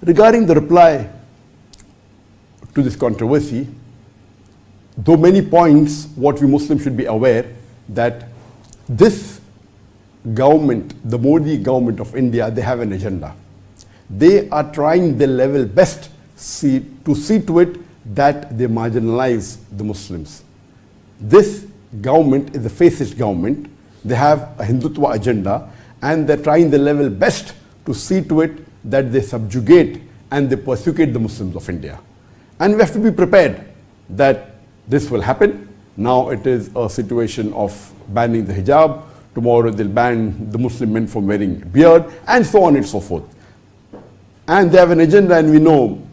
Regarding the reply to this controversy, though many points, what we Muslims should be aware that this government, the Modi government of India, they have an agenda. They are trying their level best to see to it that they marginalize the Muslims. This government is a fascist government. They have a Hindutva agenda, and they're trying their level best to see to it that they subjugate and they persecute the Muslims of India. And we have to be prepared that this will happen. Now it is a situation of banning the hijab. Tomorrow they'll ban the Muslim men from wearing beard, and so on and so forth. And they have an agenda, and we know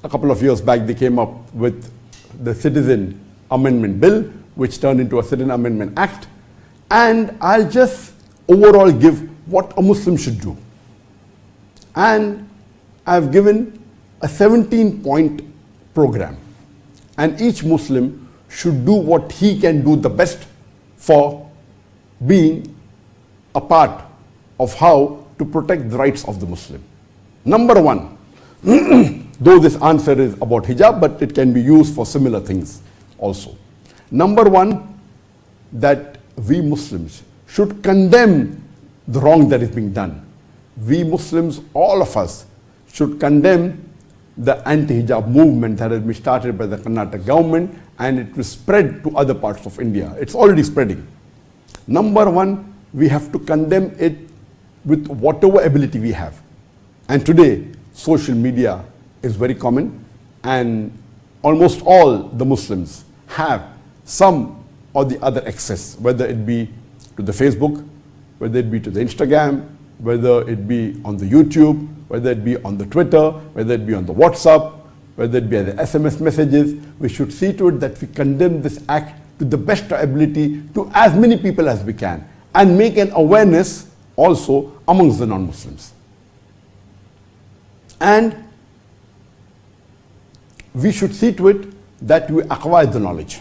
a couple of years back they came up with the Citizen Amendment Bill, which turned into a Citizen Amendment Act. And I'll just overall give what a Muslim should do. And I've given a 17-point program. And each Muslim should do what he can do the best for being a part of how to protect the rights of the Muslim. Number one, though this answer is about hijab, but it can be used for similar things also. Number one, that we Muslims should condemn the wrong that is being done. We Muslims, all of us, should condemn the anti-hijab movement that has been started by the Karnataka government, and it will spread to other parts of India. It's already spreading. Number one, we have to condemn it with whatever ability we have. And today, social media is very common, and almost all the Muslims have some or the other access, whether it be to the Facebook, whether it be to the Instagram, whether it be on the YouTube, whether it be on the Twitter, whether it be on the WhatsApp, whether it be the SMS messages. We should see to it that we condemn this act to the best ability to as many people as we can, and make an awareness also amongst the non-Muslims. And we should see to it that we acquire the knowledge.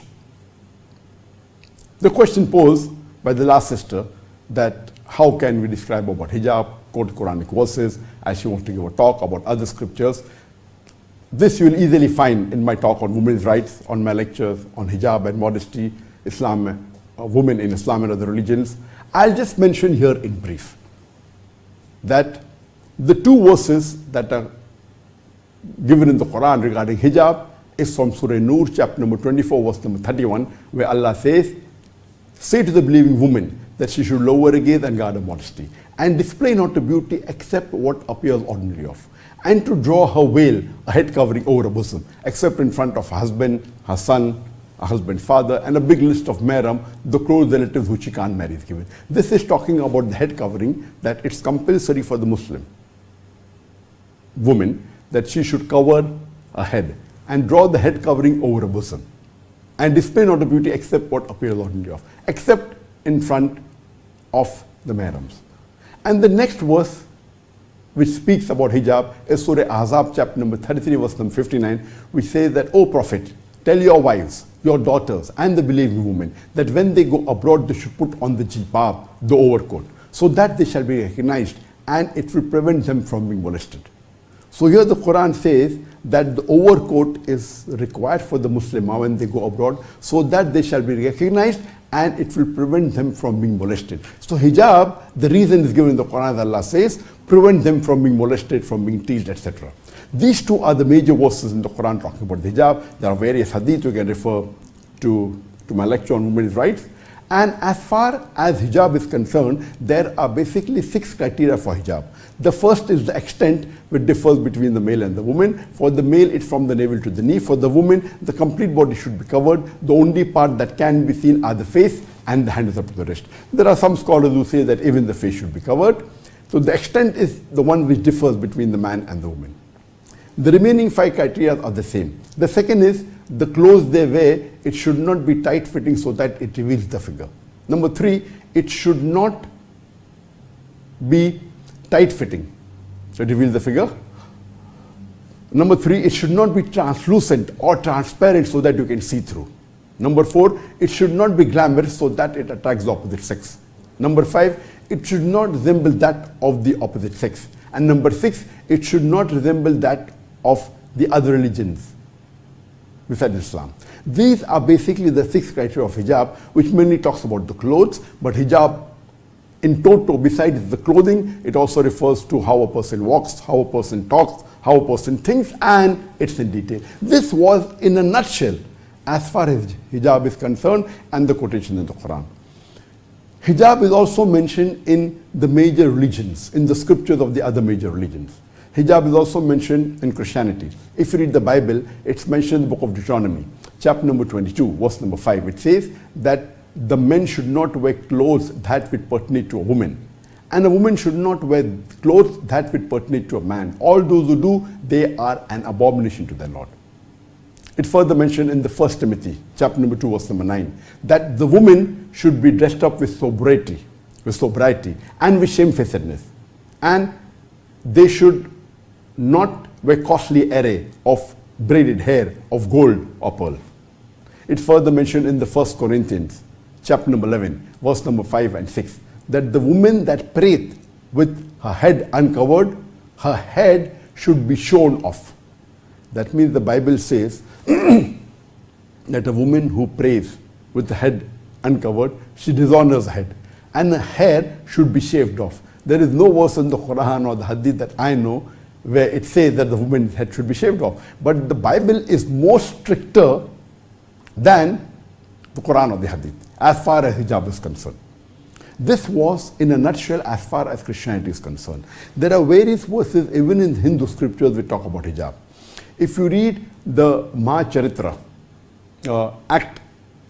The question posed by the last sister, that how can we describe about hijab, quote Quranic verses, as she wants to give a talk about other scriptures. This you will easily find in my talk on women's rights, on my lectures on hijab and modesty, Islam, women in Islam and other religions. I'll just mention here in brief that the two verses that are given in the Quran regarding hijab is from Surah Nur, chapter number 24, verse number 31, where Allah says, "Say to the believing woman that she should lower her gaze and guard her modesty, and display not her beauty except what appears ordinary of, and to draw her veil, a head covering over her bosom, except in front of her husband, her son, her husband's father, and a big list of mahram, the close relatives which she can't marry is given." This is talking about the head covering, that it's compulsory for the Muslim woman that she should cover her head and draw the head covering over her bosom, and display not her beauty except what appears ordinary of, except in front of the mahrams. And the next verse which speaks about hijab is Surah Ahzab, chapter number 33, verse number 59, which says that, "O Prophet, tell your wives, your daughters, and the believing women that when they go abroad, they should put on the jilbab, the overcoat, so that they shall be recognized, and it will prevent them from being molested." So here the Quran says that the overcoat is required for the Muslimah when they go abroad, so that they shall be recognized and it will prevent them from being molested. So hijab, the reason is given in the Quran, Allah says, prevent them from being molested, from being teased, etc. These two are the major verses in the Quran talking about the hijab. There are various hadith you can refer to my lecture on women's rights. And as far as hijab is concerned, there are basically 6 criteria for hijab. The first is the extent, which differs between the male and the woman. For the male, it's from the navel to the knee. For the woman, the complete body should be covered. The only part that can be seen are the face and the hands up to the wrist. There are some scholars who say that even the face should be covered. So the extent is the one which differs between the man and the woman. The remaining 5 criteria are the same. The second is the clothes they wear, it should not be tight fitting so that it reveals the figure. Number 3, it should not be tight fitting, so it reveals the figure. Number 3, it should not be translucent or transparent so that you can see through. Number 4, it should not be glamorous so that it attracts the opposite sex. Number 5, it should not resemble that of the opposite sex. And number 6, it should not resemble that of the other religions besides Islam. These are basically the 6 criteria of hijab, which mainly talks about the clothes, but hijab in toto, besides the clothing, it also refers to how a person walks, how a person talks, how a person thinks, and it's in detail. This was in a nutshell as far as hijab is concerned and the quotation in the Quran. Hijab is also mentioned in the major religions, in the scriptures of the other major religions. Hijab is also mentioned in Christianity. If you read the Bible, it's mentioned in the book of Deuteronomy, chapter number 22, verse number 5. It says that the men should not wear clothes that would pertain to a woman, and a woman should not wear clothes that would pertain to a man. All those who do, they are an abomination to their Lord. It further mentioned in the 1 Timothy, chapter number 2, verse number 9, that the woman should be dressed up with sobriety and with shamefacedness, and they should not wear costly array of braided hair of gold or pearl. It further mentioned in the 1 Corinthians, chapter number 11, verse number 5 and 6, that the woman that prayeth with her head uncovered, her head should be shorn off. That means the Bible says that a woman who prays with the head uncovered, she dishonors her head, and her hair should be shaved off. There is no verse in the Quran or the Hadith that I know where it says that the woman's head should be shaved off. But the Bible is more stricter than the Quran or the Hadith as far as hijab is concerned. This was in a nutshell as far as Christianity is concerned. There are various verses even in Hindu scriptures which talk about hijab. If you read the Mahacharitra, Act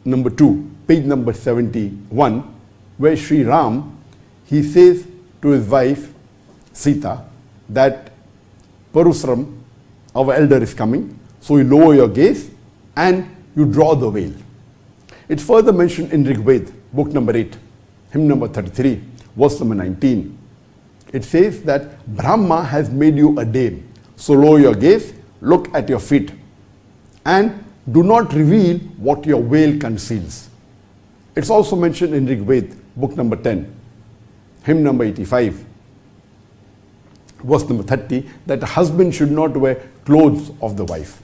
number 2, page number 71, where Sri Ram, he says to his wife Sita that Parusram, our elder, is coming, so you lower your gaze and you draw the veil. It's further mentioned in Rig Veda, book number 8, hymn number 33, verse number 19. It says that Brahma has made you a dame, so lower your gaze, look at your feet, and do not reveal what your veil conceals. It's also mentioned in Rig Veda, book number 10, hymn number 85, verse number 30, that a husband should not wear clothes of the wife.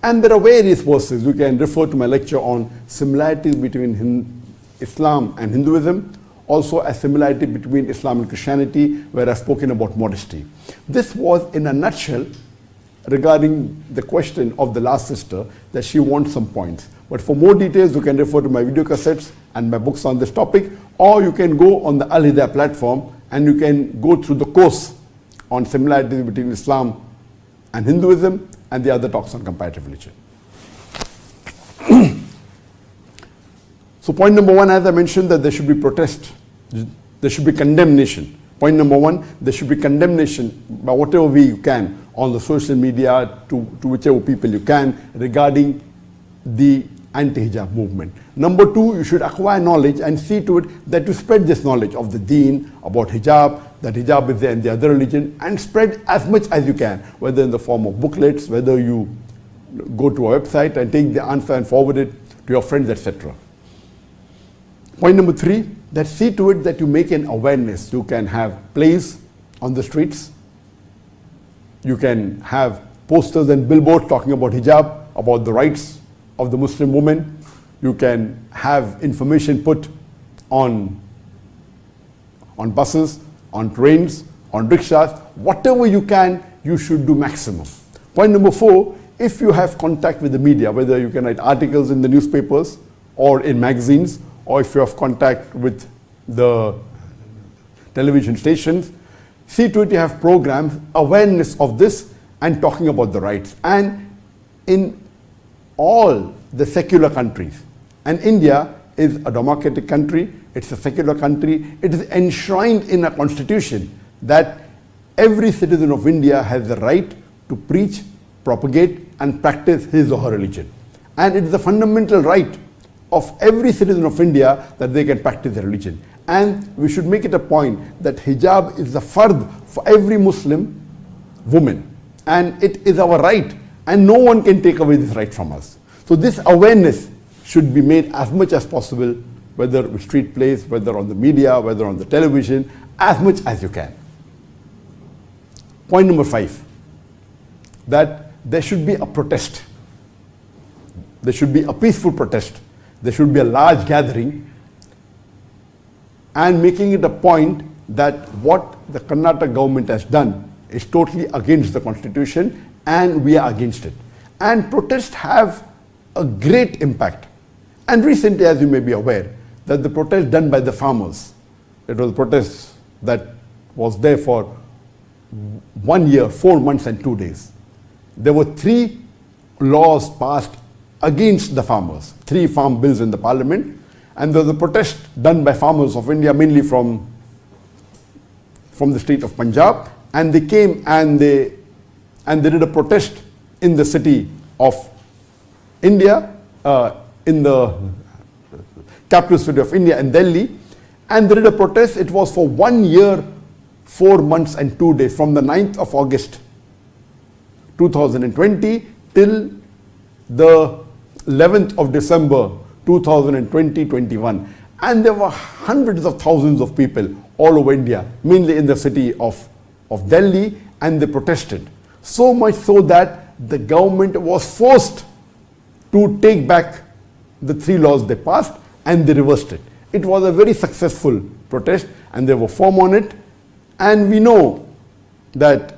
And there are various verses. You can refer to my lecture on similarities between Islam and Hinduism, also a similarity between Islam and Christianity, where I've spoken about modesty. This was in a nutshell regarding the question of the last sister, that she wants some points. But for more details, you can refer to my video cassettes and my books on this topic, or you can go on the Al Hidayah platform and you can go through the course on similarities between Islam and Hinduism and the other talks on comparative religion. So point number 1, as I mentioned, that there should be protest, there should be condemnation. Point number 1, there should be condemnation by whatever way you can on the social media to whichever people you can regarding the anti-hijab movement. Number 2, you should acquire knowledge and see to it that you spread this knowledge of the deen, about hijab, that hijab is there in the other religion, and spread as much as you can, whether in the form of booklets, whether you go to a website and take the answer and forward it to your friends, etc. Point number 3, that see to it that you make an awareness. You can have plays on the streets, you can have posters and billboards talking about hijab, about the rights of the Muslim woman. You can have information put on buses, on trains, on rickshaws. Whatever you can, you should do maximum. Point number 4, if you have contact with the media, whether you can write articles in the newspapers or in magazines, or if you have contact with the television stations, see to it you have programs, awareness of this and talking about the rights. And in all the secular countries, and India is a democratic country, it's a secular country, it is enshrined in a constitution that every citizen of India has the right to preach, propagate and practice his or her religion. And it is a fundamental right of every citizen of India that they can practice their religion. And we should make it a point that hijab is the fard for every Muslim woman, and it is our right, and no one can take away this right from us. So this awareness should be made as much as possible, whether with street plays, whether on the media, whether on the television, as much as you can. Point number 5, that there should be a protest. There should be a peaceful protest. There should be a large gathering, and making it a point that what the Karnataka government has done is totally against the constitution and we are against it. And protests have a great impact. And recently, as you may be aware, that the protest done by the farmers, it was a protest that was there for 1 year, 4 months and 2 days. There were 3 laws passed against the farmers, 3 farm bills in the parliament, and there was a protest done by farmers of India, mainly from the state of Punjab, and they came and they did a protest in the city of India, in the capital city of India, in Delhi, and they did a protest. It was for 1 year, 4 months and 2 days, from the 9th of August 2020 till the 11th of December 2020-21. And there were hundreds of thousands of people all over India, mainly in the city of Delhi, and they protested. So much so that the government was forced to take back the 3 laws they passed, and they reversed it. It was a very successful protest, and they were firm on it. And we know that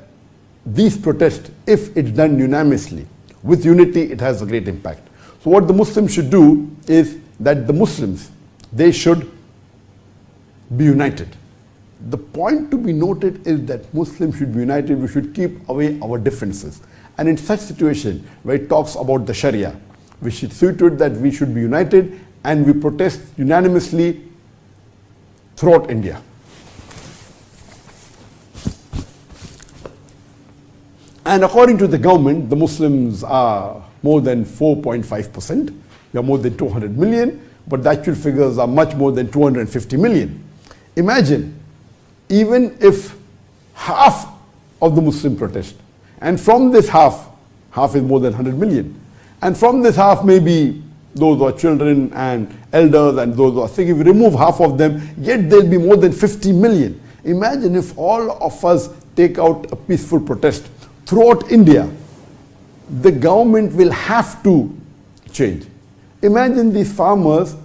these protests, if it's done unanimously, with unity, it has a great impact. So what the Muslims should do is that the Muslims, they should be united. The point to be noted is that Muslims should be united. We should keep away our differences. And in such situation where it talks about the Sharia, we should see to it that we should be united and we protest unanimously throughout India. And according to the government, the Muslims are more than 4.5%. We are more than 200 million, but the actual figures are much more than 250 million. Imagine, even if half of the Muslim protest, and from this half is more than 100 million, and from this half maybe those who are children and elders and those who are sick, if you remove half of them, yet there will be more than 50 million. Imagine if all of us take out a peaceful protest throughout India, the government will have to change. Imagine these farmers,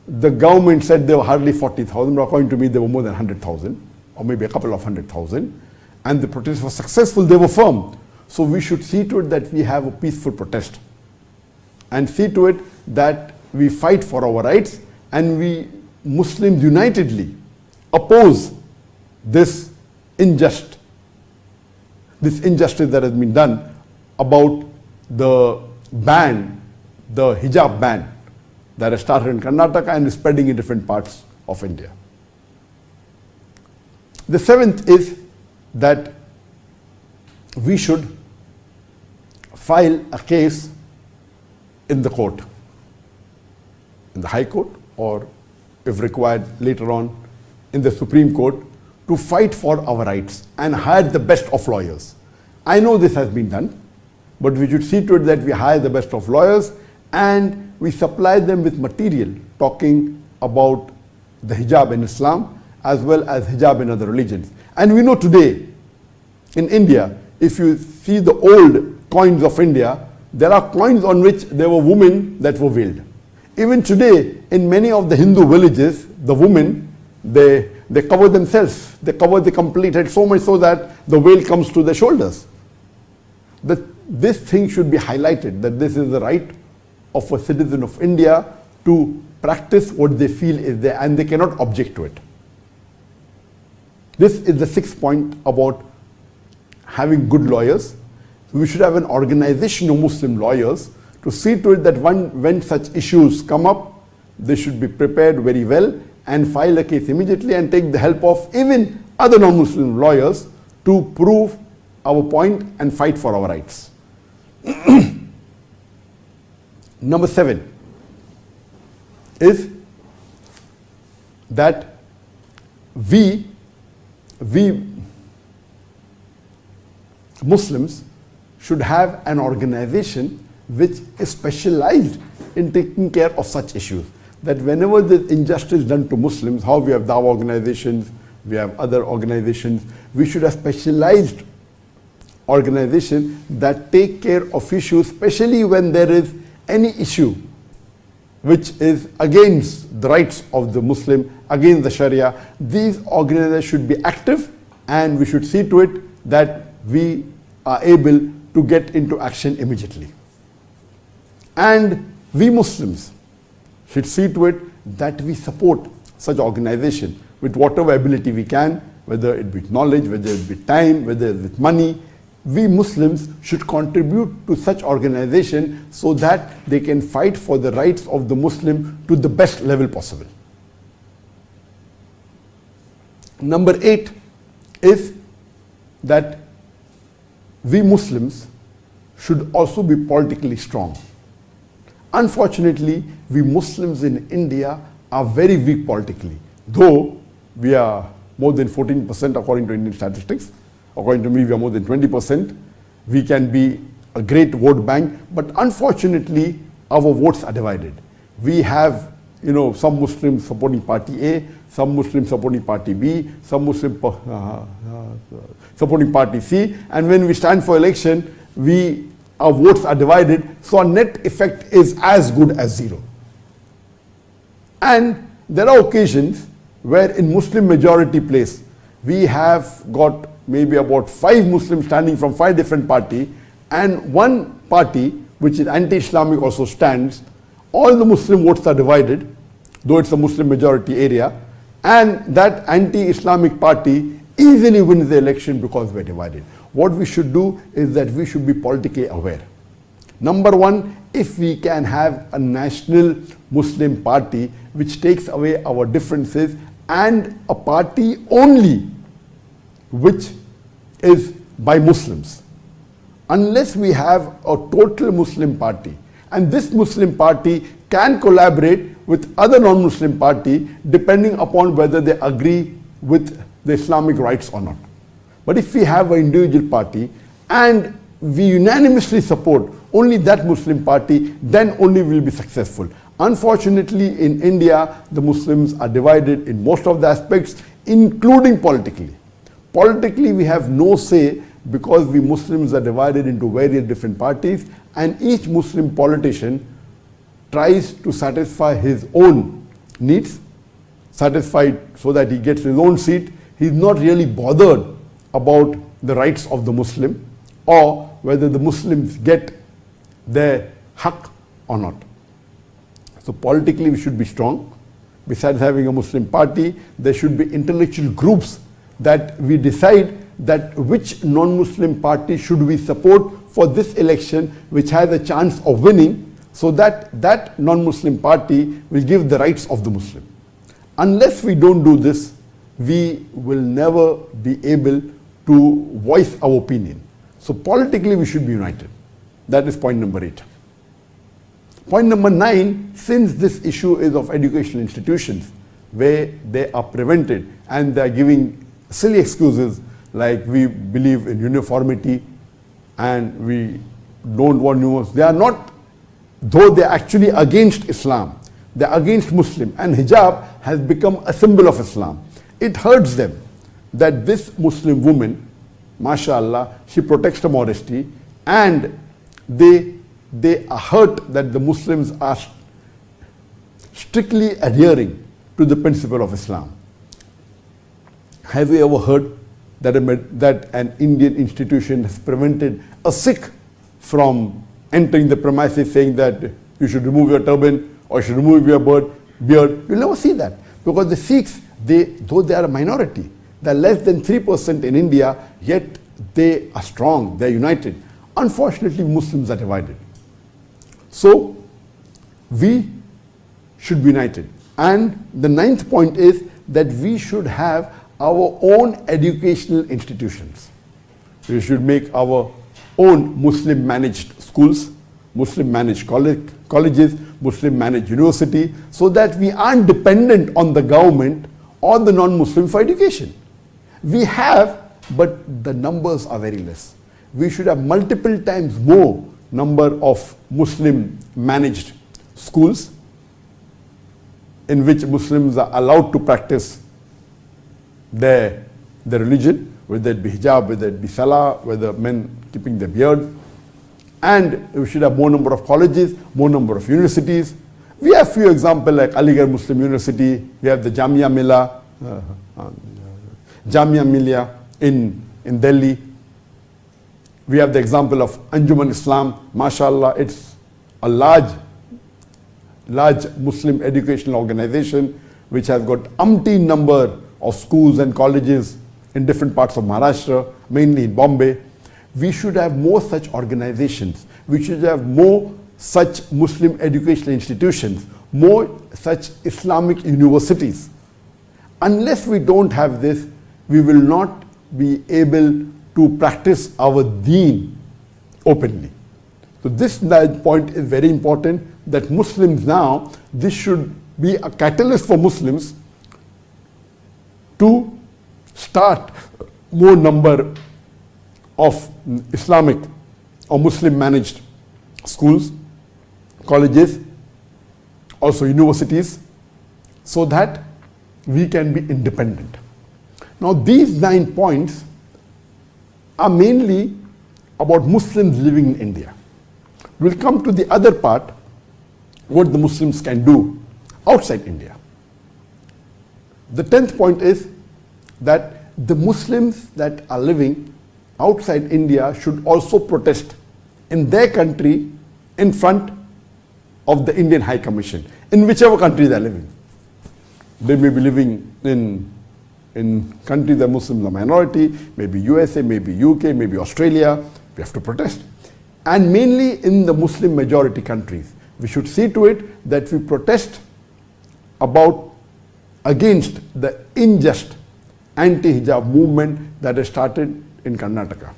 the government said there were hardly 40,000, but according to me there were more than 100,000, or maybe a couple of 100,000, and the protest was successful, they were firm. So we should see to it that we have a peaceful protest, and see to it that we fight for our rights, and we Muslims unitedly oppose this injustice that has been done about the ban, the hijab ban that has started in Karnataka and is spreading in different parts of India. The 7th is that we should file a case in the court, in the High Court, or if required later on in the Supreme Court, to fight for our rights and hire the best of lawyers. I know this has been done, but we should see to it that we hire the best of lawyers and we supply them with material talking about the hijab in Islam as well as hijab in other religions. And we know today in India, if you see the old coins of India, there are coins on which there were women that were veiled. Even today, in many of the Hindu villages, the women, they cover themselves. They cover the complete head, so much so that the veil comes to their shoulders. This thing should be highlighted, that this is the right of a citizen of India to practice what they feel is there, and they cannot object to it. This is the 6th point about having good lawyers. We should have an organization of Muslim lawyers to see to it that when such issues come up, they should be prepared very well and file a case immediately and take the help of even other non-Muslim lawyers to prove our point and fight for our rights. Number 7 is that we Muslims should have an organization which is specialized in taking care of such issues. That whenever there is injustice done to Muslims, how we have Dawah organizations, we have other organizations, we should have specialized organization that take care of issues, especially when there is any issue which is against the rights of the Muslim, against the Sharia. These organizations should be active, and we should see to it that we are able to get into action immediately. And we Muslims should see to it that we support such organization with whatever ability we can, whether it be knowledge, whether it be time, whether it be money. We Muslims should contribute to such organization so that they can fight for the rights of the Muslim to the best level possible. Number 8 is that we Muslims should also be politically strong. Unfortunately, we Muslims in India are very weak politically, though we are more than 14% according to Indian statistics. According to me, we are more than 20%. We can be a great vote bank, but unfortunately, our votes are divided. We have, some Muslims supporting party A, some Muslims supporting party B, some Muslims supporting party C, and when we stand for election, our votes are divided, so our net effect is as good as zero. And there are occasions where in Muslim majority place, we have got maybe about 5 Muslims standing from 5 different parties, and one party which is anti-Islamic also stands. All the Muslim votes are divided, though it's a Muslim majority area, and that anti-Islamic party easily wins the election because we're divided. What we should do is that we should be politically aware. Number 1, if we can have a national Muslim party which takes away our differences, and a party only which is by Muslims. Unless we have a total Muslim party, and this Muslim party can collaborate with other non-Muslim party depending upon whether they agree with the Islamic rights or not. But if we have an individual party and we unanimously support only that Muslim party, then only we will be successful. Unfortunately, in India, the Muslims are divided in most of the aspects, including politically. Politically, we have no say because we Muslims are divided into various different parties, and each Muslim politician tries to satisfy his own needs, satisfied so that he gets his own seat. He's not really bothered about the rights of the Muslim or whether the Muslims get their haqq or not. So politically we should be strong. Besides having a Muslim party, there should be intellectual groups that we decide that which non-Muslim party should we support for this election which has a chance of winning, so that that non-Muslim party will give the rights of the Muslim. Unless we don't do this, we will never be able to voice our opinion. So politically we should be united. That is point number 8. Point number 9, since this issue is of educational institutions where they are prevented and they are giving silly excuses like we believe in uniformity and we don't want nuance. They are not, though they are actually against Islam, they are against Muslim, and hijab has become a symbol of Islam. It hurts them that this Muslim woman, mashallah, she protects her modesty, and they are hurt that the Muslims are strictly adhering to the principle of Islam. Have you ever heard that an Indian institution has prevented a Sikh from entering the premises saying that you should remove your turban or you should remove your beard? You'll never see that, because the Sikhs, though they are a minority, they are less than 3% in India, yet they are strong, they are united. Unfortunately, Muslims are divided. So we should be united. And the 9th point is that we should have our own educational institutions. We should make our own Muslim managed schools, Muslim managed colleges, Muslim managed university, so that we aren't dependent on the government or the non-Muslim for education. We have, but the numbers are very less. We should have multiple times more number of Muslim managed schools in which Muslims are allowed to practice their religion. whether it be hijab, whether it be salah, whether men keeping their beard. And we should have more number of colleges, more number of universities. We have few examples like Aligarh Muslim University, we have the Jamia Millia in Delhi. We have the example of Anjuman Islam, mashallah, it's a large Muslim educational organization which has got umpteen number of schools and colleges in different parts of Maharashtra, mainly in Bombay. We should have more such organizations. We should have more such Muslim educational institutions, more such Islamic universities. Unless we don't have this, we will not be able to practice our deen openly. So this point is very important, that Muslims now, this should be a catalyst for Muslims to start more number of Islamic or Muslim managed schools, colleges, also universities, so that we can be independent. Now these 9 points are mainly about Muslims living in India. We'll come to the other part, what the Muslims can do outside India. The 10th point is that the Muslims that are living outside India should also protest in their country in front of the Indian High Commission, in whichever country they are living. They may be living in countries that Muslims are minority, maybe USA, maybe UK, maybe Australia. We have to protest. And mainly in the Muslim majority countries, we should see to it that we protest against the unjust anti-hijab movement that has started in Karnataka.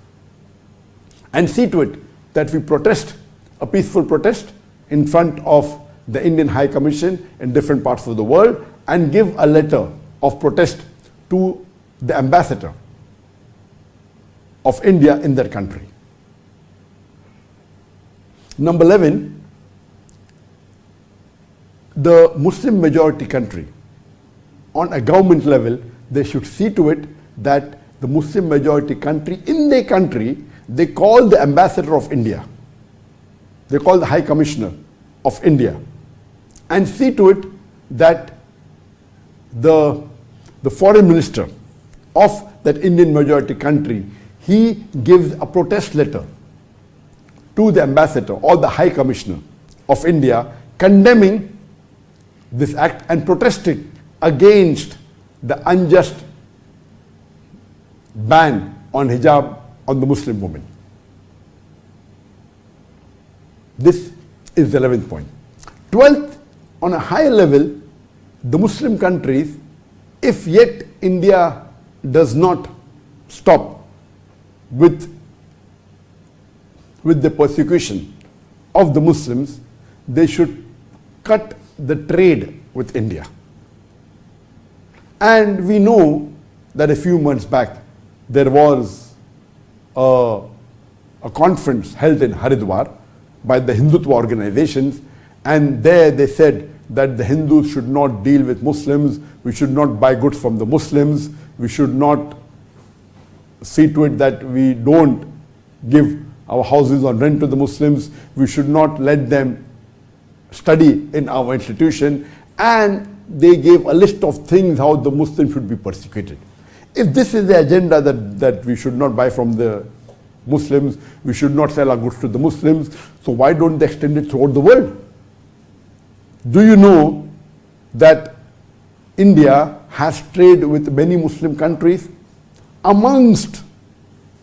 And see to it that we protest, a peaceful protest, in front of the Indian High Commission in different parts of the world, and give a letter of protest to the ambassador of India in their country. Number 11, the Muslim majority country, on a government level, they should see to it that the Muslim majority country, in their country, they call the ambassador of India, they call the High Commissioner of India, and see to it that the foreign minister of that Indian majority country, he gives a protest letter to the ambassador or the High Commissioner of India, condemning this act and protesting against the unjust ban on hijab on the Muslim women. This is the 11th point. 12th, on a higher level, the Muslim countries, if yet India does not stop with the persecution of the Muslims, they should cut the trade with India. And we know that a few months back there was a conference held in Haridwar by the Hindutva organizations, and there they said that the Hindus should not deal with Muslims, we should not buy goods from the Muslims, we should not see to it that we don't give our houses on rent to the Muslims, we should not let them study in our institution, and they gave a list of things how the Muslims should be persecuted. If this is the agenda that we should not buy from the Muslims, we should not sell our goods to the Muslims, so why don't they extend it throughout the world? Do you know that India has trade with many Muslim countries? Amongst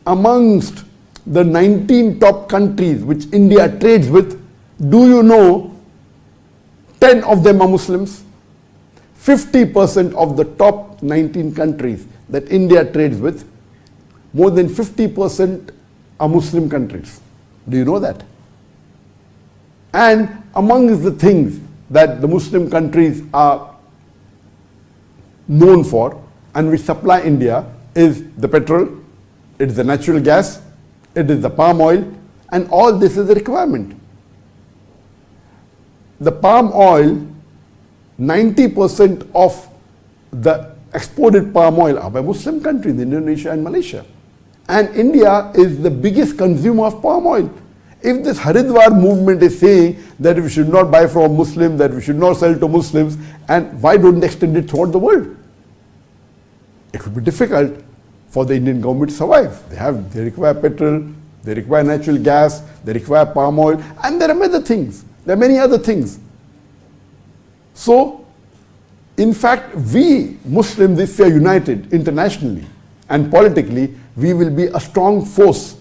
the 19 top countries which India trades with, do you know 10 of them are Muslims? 50% of the top 19 countries that India trades with, more than 50% are Muslim countries. Do you know that? And among the things that the Muslim countries are known for and which supply India is the petrol, it is the natural gas, it is the palm oil, and all this is a requirement. The palm oil, 90% of the exported palm oil are by Muslim countries, Indonesia and Malaysia. And India is the biggest consumer of palm oil. If this Haridwar movement is saying that we should not buy from Muslims, that we should not sell to Muslims, and why don't they extend it throughout the world? It would be difficult for the Indian government to survive. They require petrol, they require natural gas, they require palm oil, and there are other things. There are many other things. So, in fact, we Muslims, if we are united internationally and politically, we will be a strong force,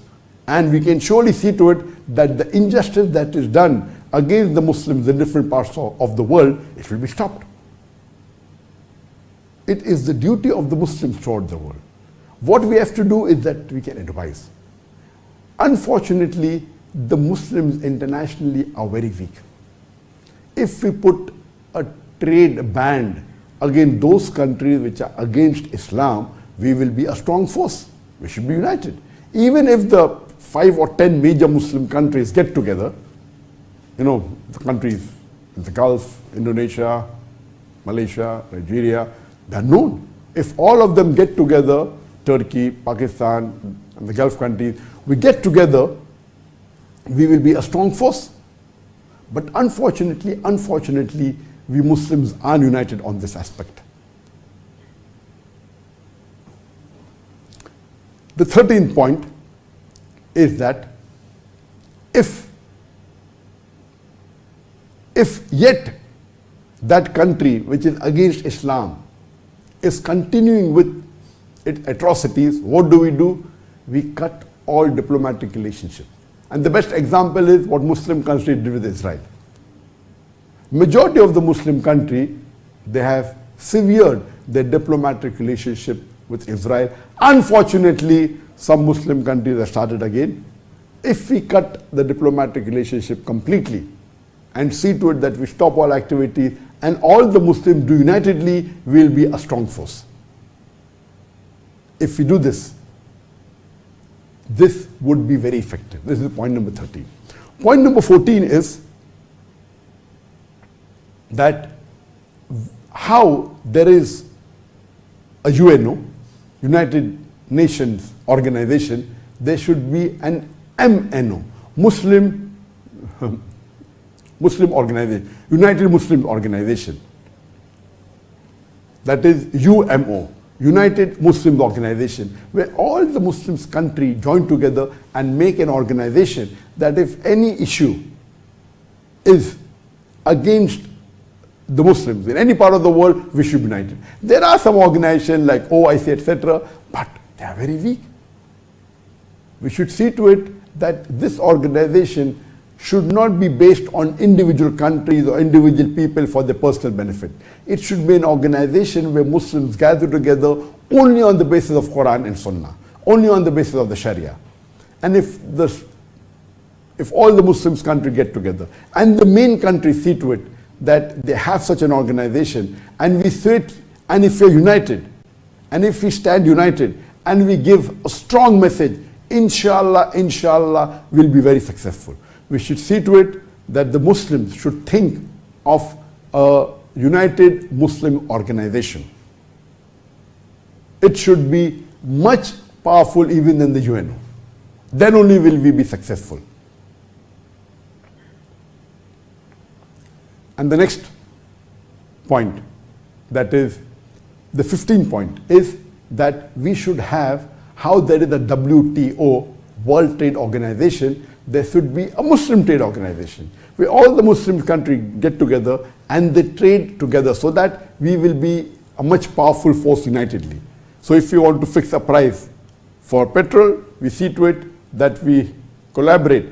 and we can surely see to it that the injustice that is done against the Muslims in different parts of the world, it will be stopped. It is the duty of the Muslims throughout the world. What we have to do is that we can advise. Unfortunately, the Muslims internationally are very weak. If we put a trade ban against those countries which are against Islam, we will be a strong force. We should be united. Even if the 5 or 10 major Muslim countries get together, the countries in the Gulf, Indonesia, Malaysia, Nigeria, they are known. If all of them get together, Turkey, Pakistan, and the Gulf countries, we get together, we will be a strong force. But unfortunately, we Muslims are united on this aspect. The 13th point is that if yet that country which is against Islam is continuing with its atrocities, what do? We cut all diplomatic relationships. And the best example is what Muslim countries did with Israel. Majority of the Muslim country, they have severed their diplomatic relationship with Israel. Unfortunately, some Muslim countries have started again. If we cut the diplomatic relationship completely and see to it that we stop all activity and all the Muslims do unitedly, we will be a strong force. If we do this, this would be very effective. This is point number 13. Point number 14 is that how there is a UNO, United Nations organization, there should be an MNO, Muslim organization, United Muslim Organization. That is UMO, United Muslim Organization, where all the Muslims country join together and make an organization that if any issue is against the Muslims in any part of the world, we should be united. There are some organizations like OIC, etc., but they are very weak. We should see to it that this organization should not be based on individual countries or individual people for their personal benefit. It should be an organization where Muslims gather together only on the basis of Quran and Sunnah, only on the basis of the Sharia. And if all the Muslims country get together and the main countries see to it that they have such an organization, and we sit, and if we're united, and if we stand united, and we give a strong message, inshallah, we'll be very successful. We should see to it that the Muslims should think of a United Muslim Organization. It should be much powerful even than the UNO. Then only will we be successful. And the next point, that is the 15th point, is that we should have, how there is a WTO, World Trade Organization, there should be a Muslim trade organization where all the Muslim countries get together and they trade together so that we will be a much powerful force unitedly. So if you want to fix a price for petrol, we see to it that we collaborate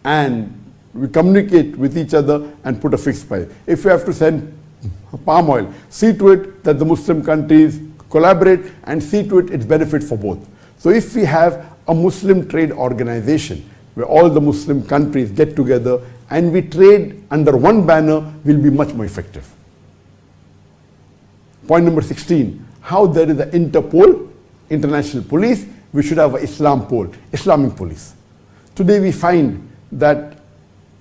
and we communicate with each other and put a fixed price. If you have to send palm oil, see to it that the Muslim countries collaborate and see to it its benefit for both. So if we have a Muslim trade organization where all the Muslim countries get together and we trade under one banner, will be much more effective. Point number 16, how there is the Interpol, International Police, we should have an Islamic police. Today we find that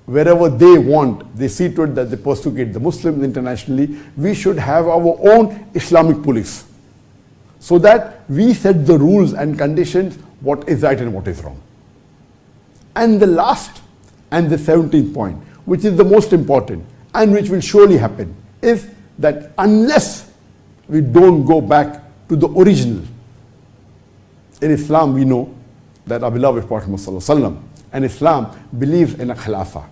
wherever they want, they see to it that they persecute the Muslims internationally. We should have our own Islamic police. so that we set the rules and conditions, what is right and what is wrong. And the last and the 17th point, which is the most important and which will surely happen, is that unless we don't go back to the original. In Islam, we know that our beloved Prophet Muhammad and Islam believes in a khilafah.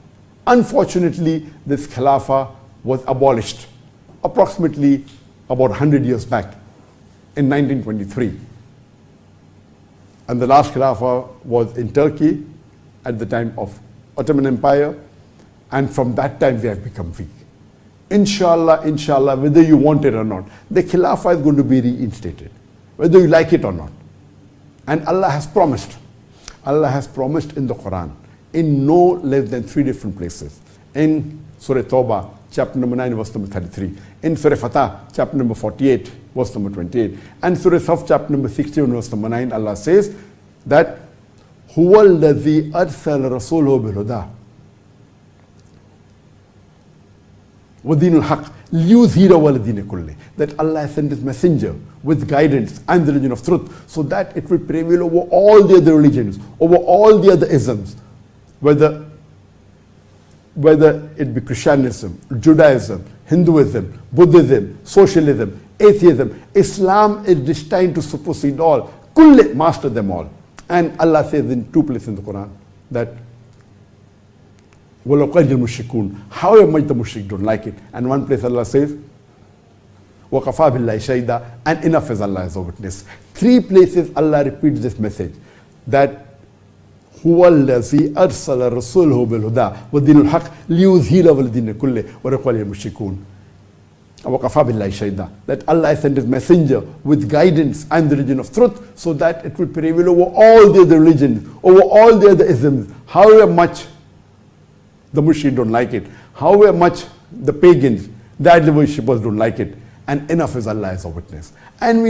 Unfortunately, this khilafah was abolished approximately about 100 years back in 1923. And the last khilafah was in Turkey at the time of Ottoman Empire, and from that time we have become weak. Inshallah, inshallah, whether you want it or not, the khilafah is going to be reinstated, whether you like it or not. And Allah has promised in the Quran, in no less than 3 different places. In Surah Tawbah, chapter number 9, verse number 33. In Surah Fatah, chapter number 48, verse number 28. And Surah Saf, chapter number 61, verse number 9, Allah says that هُوَ الَّذِي أَرْسَلَ رَسُولَهُ بِالْهُدَى وَدِينُ الْحَقِّ لِيُظْهِرَهُ عَلَى الدِّينِ كُلِّهِ. That Allah has sent His messenger with guidance and the religion of truth, so that it will prevail over all the other religions, over all the other isms, whether it be Christianism, Judaism, Hinduism, Buddhism, socialism, atheism. Islam is destined to supersede all, kulli, master them all. And Allah says in 2 places in the Quran that وَلَوْ قَرِّ الْمُشْرِكُونَ, however much the mushrik don't like it. And one place Allah says وَقَفَى بِاللَّهِ شَهِيدًا, and enough is Allah as a witness. 3 places Allah repeats this message, that هُوَ الَّذِي أَرْسَلَ رَسُولَهُ بِالْهُدَى وَدِينُ الْحَقِّ لِيُظْهِرَهُ عَلَى الدِّينِ كُلِّهِ وَلَوْ كَرِّ الْمُشْرِكُونَ. وَقَفَى بِاللَّهِ شَهِيدًا, that Allah has sent His messenger with guidance and the religion of truth, so that it will prevail over all the other religions, over all the other isms, however much the mushrik don't like it, however much the pagans, the idol worshippers don't like it. And enough is Allah as a witness. And we know